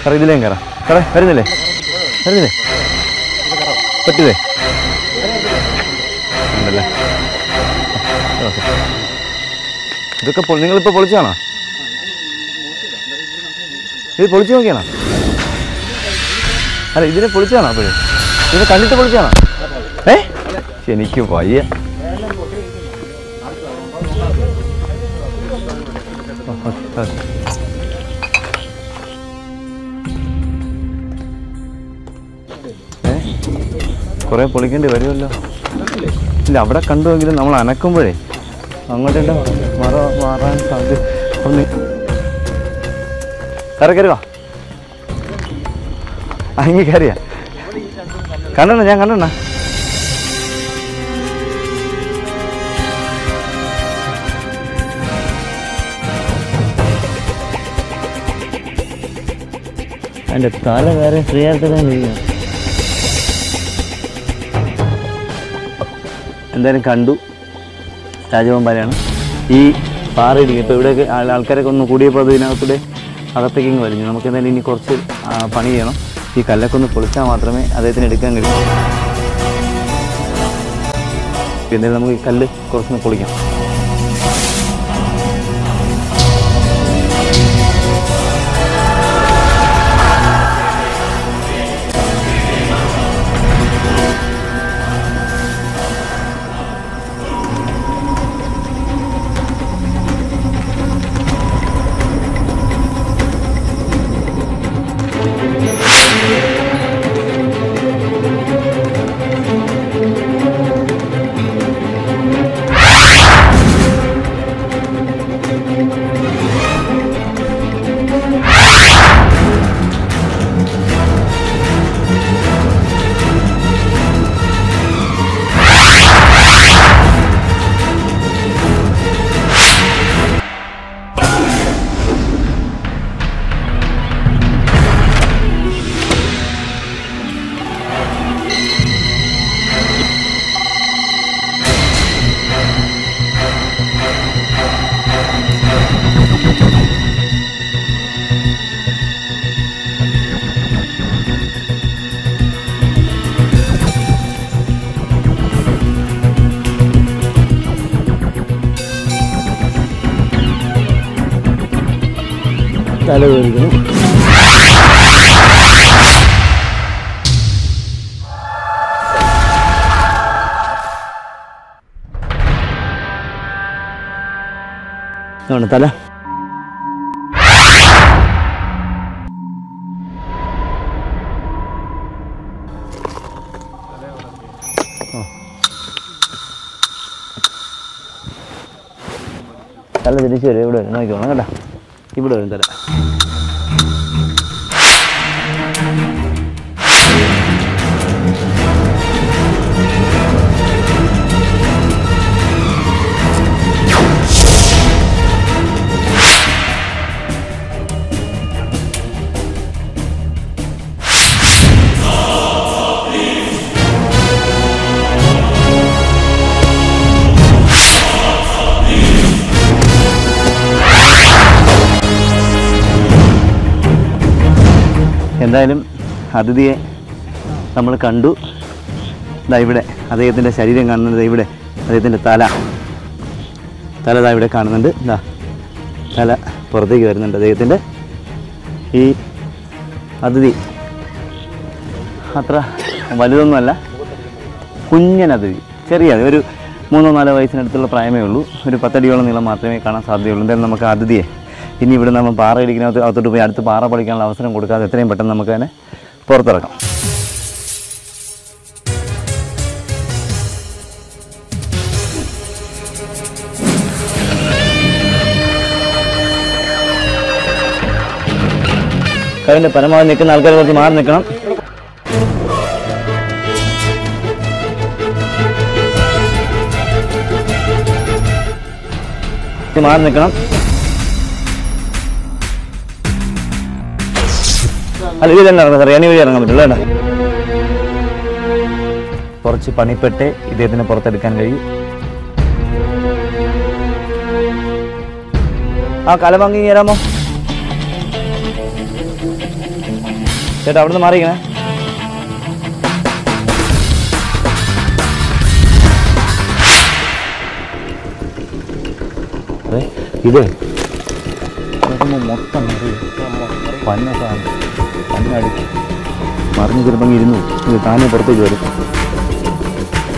സാറേ ഇതിലേയും കയറാം. സാറേ വരുന്നില്ലേ? പറ്റില്ലേ? ഉണ്ടല്ലേ. ഇതൊക്കെ നിങ്ങളിപ്പോൾ പൊളിച്ചാണോ? ഇത് പൊളിച്ചു നോക്കിയാണോ? അല്ല ഇതിനെ പൊളിച്ചാണോ? അപ്പോഴേ ഇതിനെ കണ്ടിട്ട് പൊളിച്ചാണോ? എനിക്ക് വയ്യ. കുറേ പൊളിക്കേണ്ടി വരുമല്ലോ. ഇല്ല അവിടെ കണ്ടുവെങ്കിലും നമ്മൾ അനക്കുമ്പോഴേ അങ്ങോട്ട് മാറാൻ സാധ്യത. കയറുക. അങ്ങ് കയറിയാ കണ്ടണ്ണ, ഞാൻ കണ്ടണ്ണ. എൻ്റെ തല വേറെ ഫ്രീ ആയിട്ട് കഴിയാം. എന്തായാലും കണ്ടു. രാജവമ്പാലയാണ് ഈ പാറയിടിക്കും. ഇപ്പോൾ ഇവിടെയൊക്കെ ആൾക്കാരൊക്കെ ഒന്ന് കൂടിയപ്പോൾ അത് ഇതിനകത്തൂടെ അകത്തേക്ക് ഇങ്ങ് വലിഞ്ഞു. നമുക്ക് എന്തായാലും ഇനി കുറച്ച് പണി ചെയ്യണം. ഈ കല്ലൊക്കെ ഒന്ന് പൊളിച്ചാൽ മാത്രമേ അദ്ദേഹത്തിന് എടുക്കാൻ കഴിയൂ. എന്തായാലും നമുക്ക് ഈ കല്ല് കുറച്ചൊന്ന് പൊളിക്കാം. തല വേദിക്കുന്നു. തല തല തിരിച്ചു വരും. ഇവിടെ വരും, നോക്കിക്കോണം കേട്ടോ. ഇവിടെ വരും തല. എന്തായാലും അതിഥിയെ നമ്മൾ കണ്ടു. ഇതാ ഇവിടെ അദ്ദേഹത്തിൻ്റെ ശരീരം കാണുന്നത്. ഇവിടെ അദ്ദേഹത്തിൻ്റെ തല ഇതാ ഇവിടെ കാണുന്നുണ്ട്. ഇതാ തല പുറത്തേക്ക് വരുന്നുണ്ട് അദ്ദേഹത്തിൻ്റെ. ഈ അതിഥി അത്ര വലുതൊന്നുമല്ല, കുഞ്ഞൻ അതിഥി, ചെറിയ ഒരു 3-4 വയസ്സിനടുത്തുള്ള പ്രായമേ ഉള്ളൂ. ഒരു 10 അടിയോളം നീളം മാത്രമേ കാണാൻ സാധ്യതയുള്ളൂ. എന്തായാലും നമുക്ക് അതിഥിയെ ഇനി ഇവിടെ നമ്മൾ പാറ ഇടിക്കുന്നതിനകത്ത് അകത്തോട്ട് പോയി അടുത്ത് പാറ പൊളിക്കാനുള്ള അവസരം കൊടുക്കാതെ എത്രയും പെട്ടെന്ന് നമുക്ക് തന്നെ പുറത്തിറക്കാം. കഴിവിൻ്റെ പരമാവധി നിൽക്കുന്ന ആൾക്കാർ കുറച്ച് മാറി നിൽക്കണം. മാറി നിൽക്കണം. അല്ല ഇത് തന്നെ ഇറങ്ങാം സാർ, എണി വഴി ഇറങ്ങാൻ പറ്റില്ല കേട്ടോ. കുറച്ച് പണിപ്പെട്ട് ഇദ്ദേഹത്തിന് പുറത്തെടുക്കാൻ കഴിയും. ആ കല വാങ്ങി തരാമോ? ചേട്ടാ അവിടെ നിന്ന് മാറിയിക്കണേ. അതെ ഇതേ മൊത്തം പന്നടിച്ച് മറിഞ്ഞ് ചിലപ്പോൾ ഇരുന്നു. ഇത് താനേ പുറത്തേക്ക് വരും.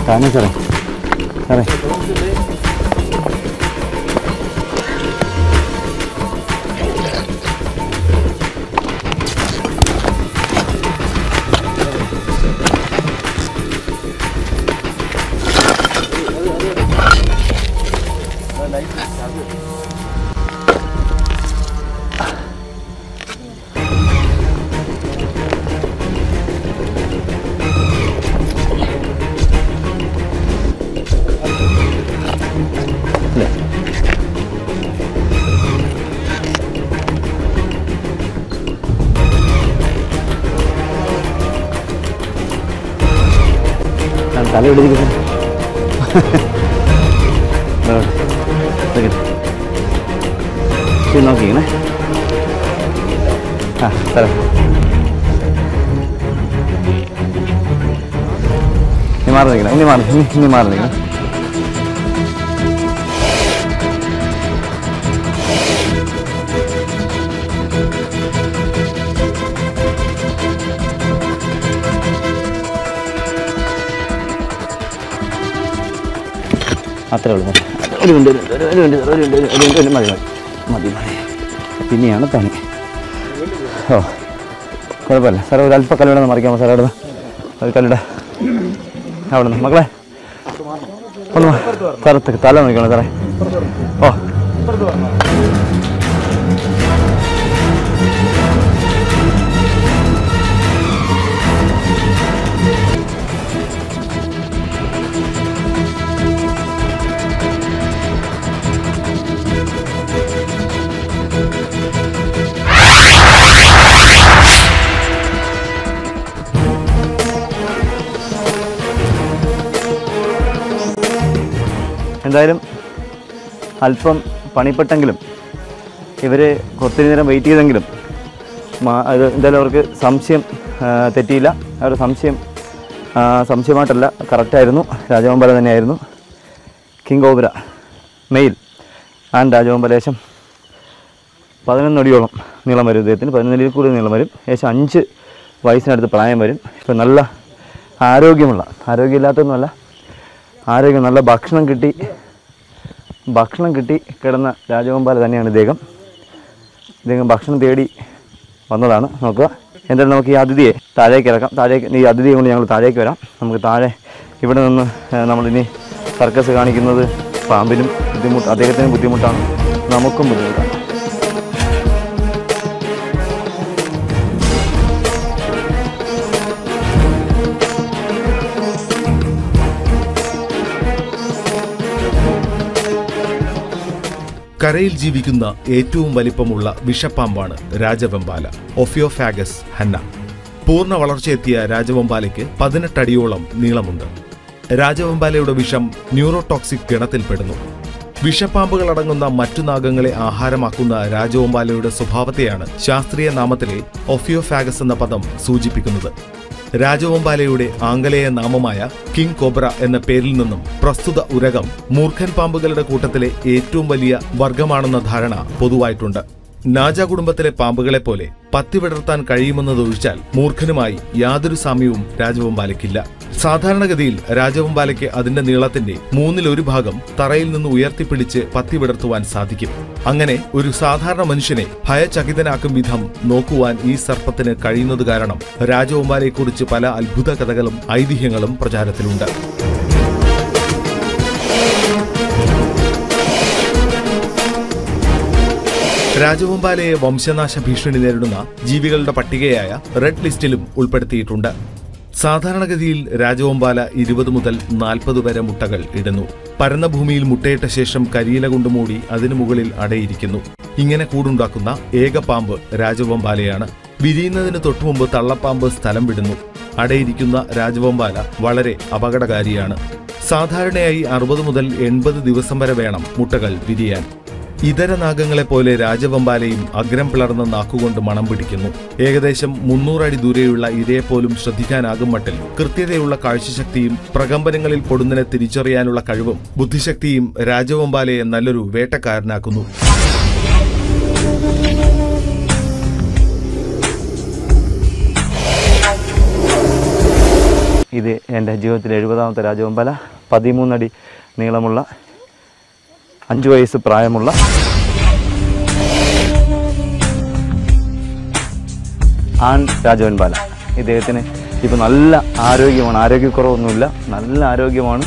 താനേ സാറേ സാറേ തല പിടിച്ചിരിക്കുന്നു. നോക്കിക്കണേ. ആ സാറേ ഇനി മാറി നിൽക്കണം. ഇനി മാറി നിൽക്കണം. അത്രേ ഉള്ളൂ. ഒരു മിനിറ്റ് മതി. പിന്നെയാണ് പണി. ഓ കുഴപ്പമില്ല സാറേ. ഒരു അല്പ കല്ലിട മറിക്കാമോ സാറേ? അവിടെ ഒരു കല്ലിട അവിടെ നിന്ന് മക്കളെ ഒന്ന് സാറേ തല നോക്കണം സാറേ. ഓ എന്തായാലും അല്പം പണിപ്പെട്ടെങ്കിലും ഇവർ ഒത്തിരി നേരം വെയിറ്റ് ചെയ്തെങ്കിലും അത് എന്തായാലും അവർക്ക് സംശയം തെറ്റിയില്ല. അവരുടെ സംശയമായിട്ടല്ല, കറക്റ്റായിരുന്നു. രാജവെമ്പാല തന്നെയായിരുന്നു. കിങ് കോബ്ര മെയിൽ ആൻഡ് രാജവെമ്പാലേശം 11 അടിയോളം നീളം വരും. ഇദ്ദേഹത്തിന് 11 അടിയിൽ കൂടുതൽ നീളം വരും. ഏകദേശം 5 വയസ്സിനടുത്ത് പ്രായം വരും. ഇപ്പം നല്ല ആരോഗ്യമില്ലാത്തൊന്നുമല്ല, ആരോഗ്യം നല്ല ഭക്ഷണം കിട്ടി കിടന്ന രാജവെമ്പാല തന്നെയാണ് ഇദ്ദേഹം. ഭക്ഷണം തേടി വന്നതാണ്. നോക്കുക. എന്തായാലും നമുക്ക് ഈ അതിഥിയെ താഴേക്ക് ഇറക്കാം. ഈ അതിഥിയെ കൊണ്ട് ഞങ്ങൾ താഴേക്ക് വരാം. നമുക്ക് താഴെ ഇവിടെ നിന്ന് നമ്മളിനി സർക്കസ് കാണിക്കുന്നത് പാമ്പിനും അദ്ദേഹത്തിനും ബുദ്ധിമുട്ടാണ്, നമുക്കും ബുദ്ധിമുട്ടാണ്. കരയിൽ ജീവിക്കുന്ന ഏറ്റവും വലിപ്പമുള്ള വിഷപ്പാമ്പാണ് രാജവെമ്പാല, ഒഫിയോഫാഗസ് ഹന്ന. പൂർണ്ണ വളർച്ചയെത്തിയ രാജവെമ്പാലയ്ക്ക് 18 അടിയോളം നീളമുണ്ട്. രാജവെമ്പാലയുടെ വിഷം ന്യൂറോടോക്സിക് ഗണത്തിൽപ്പെടുന്നു. വിഷപ്പാമ്പുകളടങ്ങുന്ന മറ്റു നാഗങ്ങളെ ആഹാരമാക്കുന്ന രാജവെമ്പാലയുടെ സ്വഭാവത്തെയാണ് ശാസ്ത്രീയ നാമത്തിലെ ഒഫിയോഫാഗസ് എന്ന പദം സൂചിപ്പിക്കുന്നത്. രാജവെമ്പാലയുടെ ആംഗലേയ നാമമായ കിങ് കോബ്ര എന്ന പേരിൽ നിന്നും പ്രസ്തുത ഉരകം മൂർഖൻ പാമ്പുകളുടെ കൂട്ടത്തിലെ ഏറ്റവും വലിയ വർഗമാണെന്ന ധാരണ പൊതുവായിട്ടുണ്ട്. നാജ കുടുംബത്തിലെ പാമ്പുകളെ പോലെ പത്തി വിടർത്താൻ കഴിയുമെന്നതൊഴിച്ചാൽ മൂർഖനുമായി യാതൊരു സാമ്യവും രാജവെമ്പാലയ്ക്കില്ല. സാധാരണഗതിയിൽ രാജവെമ്പാലയ്ക്ക് അതിന്റെ നീളത്തിന്റെ 1/3 ഭാഗം തറയിൽ നിന്ന് ഉയർത്തിപ്പിടിച്ച് പത്തി വിടർത്തുവാൻ സാധിക്കും. അങ്ങനെ ഒരു സാധാരണ മനുഷ്യനെ ഭയചകിതനാക്കും വിധം നോക്കുവാൻ ഈ സർപ്പത്തിന് കഴിയുന്നത് കാരണം രാജവെമ്പാലയെക്കുറിച്ച് പല അത്ഭുത കഥകളും ഐതിഹ്യങ്ങളും പ്രചാരത്തിലുണ്ട്. രാജവെമ്പാലയെ വംശനാശ ഭീഷണി നേരിടുന്ന ജീവികളുടെ പട്ടികയായ റെഡ് ലിസ്റ്റിലും ഉൾപ്പെടുത്തിയിട്ടുണ്ട്. സാധാരണഗതിയിൽ രാജവെമ്പാല 20 മുതൽ 40 വരെ മുട്ടകൾ ഇടുന്നു. പരന്ന ഭൂമിയിൽ മുട്ടയിട്ട ശേഷം കരിയില കൊണ്ട് മൂടി അതിനു മുകളിൽ അടയിരിക്കുന്നു. ഇങ്ങനെ കൂടുണ്ടാക്കുന്ന ഏക പാമ്പ് രാജവെമ്പാലയാണ്. വിരിയുന്നതിന് തൊട്ടുമുമ്പ് തള്ളപ്പാമ്പ് സ്ഥലം വിടുന്നു. അടയിരിക്കുന്ന രാജവെമ്പാല വളരെ അപകടകാരിയാണ്. സാധാരണയായി 60 മുതൽ 80 ദിവസം വരെ വേണം മുട്ടകൾ വിരിയാൻ. ഇതര നാഗങ്ങളെപ്പോലെ രാജവെമ്പാലയും അഗ്രം പിളർന്ന നാക്കുകൊണ്ട് മണം പിടിക്കുന്നു. ഏകദേശം 300 അടി ദൂരെയുള്ള ഇരയെപ്പോലും ശ്രദ്ധിക്കാനാകും മട്ടിൽ കൃത്യതയുള്ള കാഴ്ചശക്തിയും പ്രകമ്പനങ്ങളിൽ പൊടുന്നതിനെ തിരിച്ചറിയാനുള്ള കഴിവും ബുദ്ധിശക്തിയും രാജവെമ്പാലയെ നല്ലൊരു വേട്ടക്കാരനാക്കുന്നു. ഇത് എൻ്റെ ജീവിതത്തിലെ 70ാമത്തെ രാജവെമ്പാല. 13 അടി നീളമുള്ള 5 വയസ്സ് പ്രായമുള്ള ആൺ രാജവെമ്പാല. ഇദ്ദേഹത്തിന് ഇപ്പോൾ നല്ല ആരോഗ്യമാണ്, ആരോഗ്യക്കുറവൊന്നുമില്ല, നല്ല ആരോഗ്യമാണ്.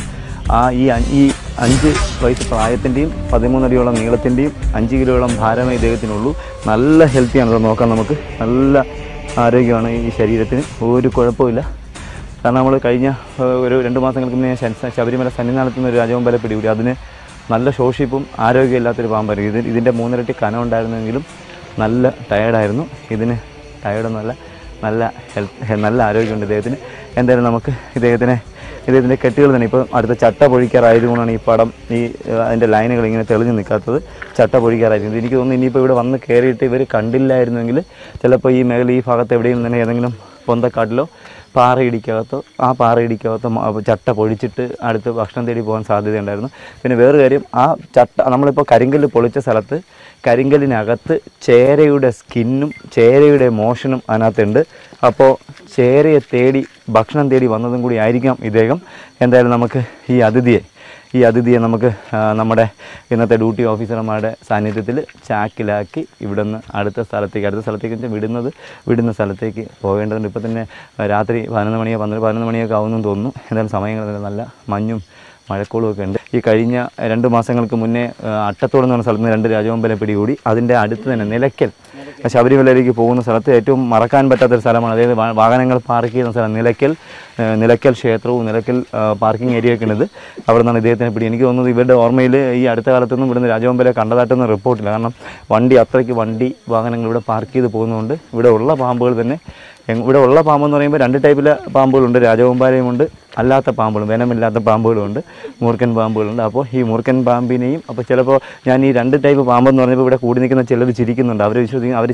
ഈ 5 വയസ്സ് പ്രായത്തിൻ്റെയും 13 അടിയോളം നീളത്തിൻ്റെയും 5 കിലോയോളം ഭാരമേ ഇദ്ദേഹത്തിനുള്ളൂ. നല്ല ഹെൽത്തിയാണ്. അത് നോക്കാം നമുക്ക്. നല്ല ആരോഗ്യമാണ് ഈ ശരീരത്തിന്, ഒരു കുഴപ്പമില്ല. കാരണം നമ്മൾ കഴിഞ്ഞ ഒരു 2 മാസങ്ങൾക്ക് മുന്നേ ശബരിമല സന്നിധാനത്ത് നിന്ന് ഒരു രാജവെമ്പാല പിടികൂടി. അതിന് നല്ല ശോഷിപ്പും ആരോഗ്യമില്ലാത്തൊരു പാമ്പായിരുന്നു. ഇതിൻ്റെ 3 ഇരട്ടി കനം ഉണ്ടായിരുന്നെങ്കിലും നല്ല ടയേർഡായിരുന്നു. ഇതിന് ടയേർഡൊന്നുമല്ല, നല്ല ആരോഗ്യമുണ്ട് ഇദ്ദേഹത്തിന്. എന്തായാലും നമുക്ക് ഇദ്ദേഹത്തിൻ്റെ കെട്ടുകൾ തന്നെ ഇപ്പോൾ അടുത്ത ചട്ട പൊഴിക്കാറായതുകൊണ്ടാണ് ഈ പടം അതിൻ്റെ ലൈനുകൾ ഇങ്ങനെ തെളിഞ്ഞു നിൽക്കാത്തത്. ചട്ട പൊഴിക്കാറായിരിക്കും. എനിക്ക് തോന്നുന്നു ഇനിയിപ്പോൾ ഇവിടെ വന്ന് കയറിയിട്ട് ഇവർ കണ്ടില്ലായിരുന്നെങ്കിൽ ചിലപ്പോൾ ഈ മേഖല ഈ ഭാഗത്ത് എവിടെയും തന്നെ ഏതെങ്കിലും പൊന്തക്കാട്ടിലോ പാറയിടിക്കകത്തോ ചട്ട പൊഴിച്ചിട്ട് അടുത്ത് ഭക്ഷണം തേടി പോകാൻ സാധ്യതയുണ്ടായിരുന്നു. പിന്നെ വേറെ കാര്യം, ആ ചട്ട നമ്മളിപ്പോൾ കരിങ്കല്ല് പൊളിച്ച സ്ഥലത്ത് കരിങ്കല്ലിനകത്ത് ചേരയുടെ സ്കിന്നും ചേരയുടെ മോഷനും അതിനകത്തുണ്ട്. അപ്പോൾ ചേരയെ തേടി ഭക്ഷണം തേടി വന്നതും കൂടി ആയിരിക്കാം ഇദ്ദേഹം. എന്തായാലും നമുക്ക് ഈ അതിഥിയെ നമുക്ക് നമ്മുടെ ഇന്നത്തെ ഡ്യൂട്ടി ഓഫീസർമാരുടെ സാന്നിധ്യത്തിൽ ചാക്കിലാക്കി ഇവിടെ നിന്ന് അടുത്ത സ്ഥലത്തേക്ക് വിടുന്ന സ്ഥലത്തേക്ക് പോകേണ്ടതുണ്ട്. ഇപ്പോൾ തന്നെ രാത്രി 11 മണിയൊക്കെ ആവുമെന്ന് തോന്നുന്നു. എന്തായാലും സമയങ്ങളിൽ നല്ല മഞ്ഞും മഴക്കോളുമൊക്കെ ഉണ്ട്. ഈ കഴിഞ്ഞ 2 മാസങ്ങൾക്ക് മുന്നേ അട്ടത്തോട് എന്ന് പറഞ്ഞ സ്ഥലത്ത് നിന്ന് 2 രാജവെമ്പാല പിടികൂടി. അതിൻ്റെ അടുത്ത് തന്നെ നിലയ്ക്കൽ, ശബരിമലയിലേക്ക് പോകുന്ന സ്ഥലത്ത് ഏറ്റവും മറക്കാൻ പറ്റാത്തൊരു സ്ഥലമാണ്. അതായത് വാഹനങ്ങൾ പാർക്ക് ചെയ്യുന്ന സ്ഥലം നിലയ്ക്കൽ ക്ഷേത്രവും നിലയ്ക്കൽ പാർക്കിംഗ് ഏരിയയൊക്കെ ഉണ്ട്. അവിടെ നിന്നാണ് ഇദ്ദേഹത്തിനെ പിടി. എനിക്ക് തോന്നുന്നത് ഇവരുടെ ഓർമ്മയിൽ ഈ അടുത്ത കാലത്തൊന്നും ഇവിടുന്ന് രാജവെമ്പാല കണ്ടതായിട്ടൊന്നും റിപ്പോർട്ടില്ല. കാരണം അത്രയ്ക്ക് വാഹനങ്ങൾ ഇവിടെ പാർക്ക് ചെയ്ത് പോകുന്നതുകൊണ്ട് ഇവിടെ ഉള്ള പാമ്പെന്ന് പറയുമ്പോൾ 2 ടൈപ്പിലെ പാമ്പുകളുണ്ട്. രാജവെമ്പാലയുമുണ്ട്, അല്ലാത്ത പാമ്പുകളും, വെനമില്ലാത്ത പാമ്പുകളുമുണ്ട്, മൂർഖൻ പാമ്പുകളുണ്ട്. അപ്പോൾ ഈ മൂർഖൻ പാമ്പിനെയും അപ്പോൾ ചിലപ്പോൾ ഞാൻ ഈ 2 ടൈപ്പ് പാമ്പെന്ന് പറഞ്ഞപ്പോൾ ഇവിടെ കൂടി നിൽക്കുന്ന ചിലർ ചിരിക്കുന്നുണ്ട്. അവർ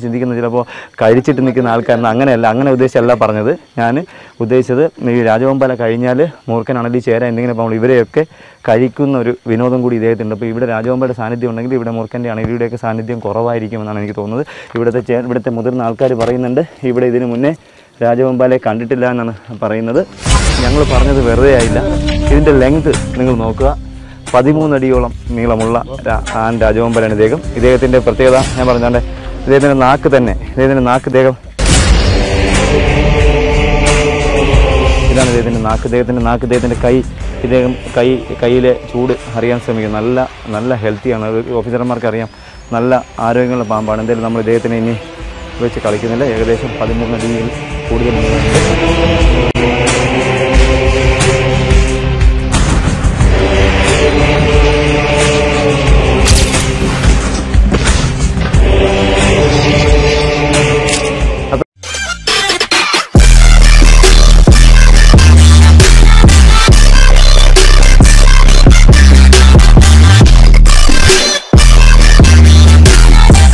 ചിന്തിക്കുന്നത് ചിലപ്പോൾ കഴിച്ചിട്ട് നിൽക്കുന്ന ആൾക്കാരെന്ന്. അങ്ങനെ ഉദ്ദേശിച്ചല്ല പറഞ്ഞത്. ഞാൻ ഉദ്ദേശിച്ചത് ഈ രാജവെമ്പാല കഴിഞ്ഞാൽ മൂർഖനാണെങ്കിൽ ചേര എന്തെങ്കിലും പാമ്പ് ഇവരെയൊക്കെ കഴിക്കുന്ന ഒരു വിനോദം കൂടി ഇദ്ദേഹത്തിനുണ്ട്. അപ്പോൾ ഇവിടെ രാജവെമ്പാലയുടെ സാന്നിധ്യം ഉണ്ടെങ്കിൽ ഇവിടെ മൂർഖൻ്റെ അണലിയുടെയൊക്കെ സാന്നിധ്യം കുറവായിരിക്കുമെന്നാണ് എനിക്ക് തോന്നുന്നത്. ഇവിടുത്തെ മുതിർന്ന ആൾക്കാർ പറയുന്നുണ്ട് ഇവിടെ ഇതിന് മുന്നേ രാജവെമ്പാലയെ കണ്ടിട്ടില്ല എന്നാണ് പറയുന്നത്. ഞങ്ങൾ പറഞ്ഞത് വെറുതെ ആയില്ല. ഇതിൻ്റെ ലെങ്ത് നിങ്ങൾ നോക്കുക. 13 അടിയോളം നീളമുള്ള ആൺ രാജവെമ്പാലയാണ് ഇദ്ദേഹം. ഇദ്ദേഹത്തിൻ്റെ പ്രത്യേകത ഞാൻ പറഞ്ഞാണ്ട് ഇദ്ദേഹത്തിൻ്റെ നാക്ക് ഇതാണ് ഇദ്ദേഹത്തിൻ്റെ നാക്ക്. ഇദ്ദേഹത്തിൻ്റെ കൈയിലെ ചൂട് അറിയാൻ ശ്രമിക്കും. നല്ല ഹെൽത്തിയാണ്. ഓഫീസർമാർക്ക് അറിയാം, നല്ല ആരോഗ്യമുള്ള പാമ്പാണ്. എന്തായാലും നമ്മൾ ഇദ്ദേഹത്തിനെ ഇനി വെച്ച് കളിക്കുന്നില്ല. ഏകദേശം 13 അടിയിൽ കൂടുതൽ